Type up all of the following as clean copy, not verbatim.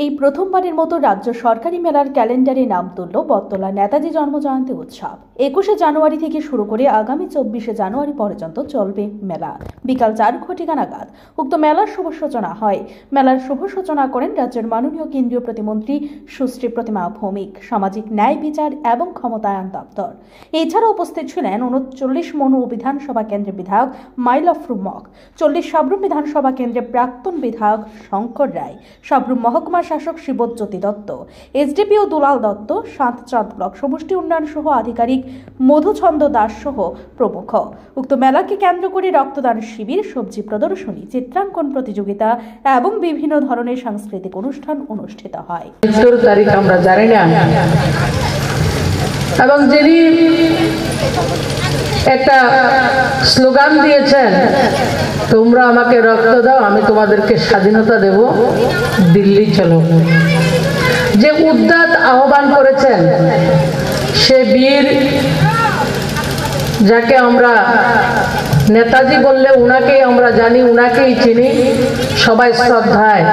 এই প্রথমবারের মতো রাজ্য সরকারি মেলার ক্যালেন্ডারে নাম তুলল বটতলা নেতাজি জন্মজয়ন্তী উৎসব। 21শে জানুয়ারি থেকে শুরু করে আগামী 24শে জানুয়ারি পর্যন্ত চলবে মেলা। বিকাল 4 ঘটিকা নাগাদ উক্ত মেলার শুভ সূচনা হয়। মেলার শুভ সূচনা করেন রাজ্যের মাননীয় কেন্দ্রীয় প্রতিমন্ত্রী সুশ্রী প্রতিমা ভৌমিক, সামাজিক ন্যায় বিচার এবং ক্ষমতায়ন দপ্তর। এছাড়া উপস্থিত ছিলেন 39 মনু বিধানসভা কেন্দ্রের বিধায়ক মাইল আফরুম মক, 40 সাবরুম বিধানসভা কেন্দ্রের প্রাক্তন বিধায়ক শঙ্কর রায়, সাবরুম মহকুমা শাসক শিবজ্যোতি দত্ত, এসডিপিও দুলাল দত্ত, সাতচাঁদ ব্লক সমষ্টি উন্নয়ন সহ আধিকারিক মধুচন্দ্র দাস সহ প্রমুখ। উক্ত মেলাকে কেন্দ্র করে রক্তদান শিবির, সবজি প্রদর্শনী, চিত্রাঙ্কন প্রতিযোগিতা এবং বিভিন্ন ধরনের সাংস্কৃতিক অনুষ্ঠান অনুষ্ঠিত হয়। 17 তারিখ আমরা জানি না, এবং যিনি একটা স্লোগান দিয়েছেন, তোমরা আমাকে রক্ত দাও, আমি তোমাদেরকে স্বাধীনতা দেব, দিল্লি চলো, যে উদ্যত আহ্বান করেছেন, সে বীর যাকে আমরা নেতাজি বললে উনাকেই আমরা জানি, উনাকেই চিনি, সবাই শ্রদ্ধায়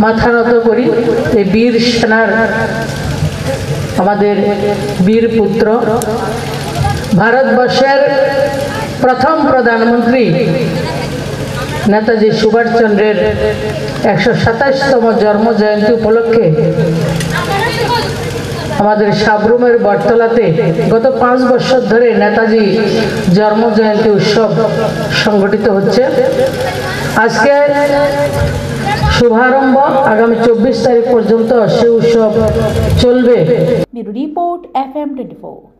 মাথা নত করি। এই বীর সেনার আমাদের বীর পুত্র, ভারতবর্ষের প্রথম প্রধানমন্ত্রী নেতাজি সুভাষচন্দ্রের 127তম জন্ম জয়ন্তী উপলক্ষে আমাদের সাবরুমের বটতলাতে গত 5 বছর ধরে নেতাজি জন্ম জয়ন্তী উৎসব সংগঠিত হচ্ছে। আজকে শুভারম্ভ, আগামী 24 তারিখ পর্যন্ত সে উৎসব চলবে। Report FM 24।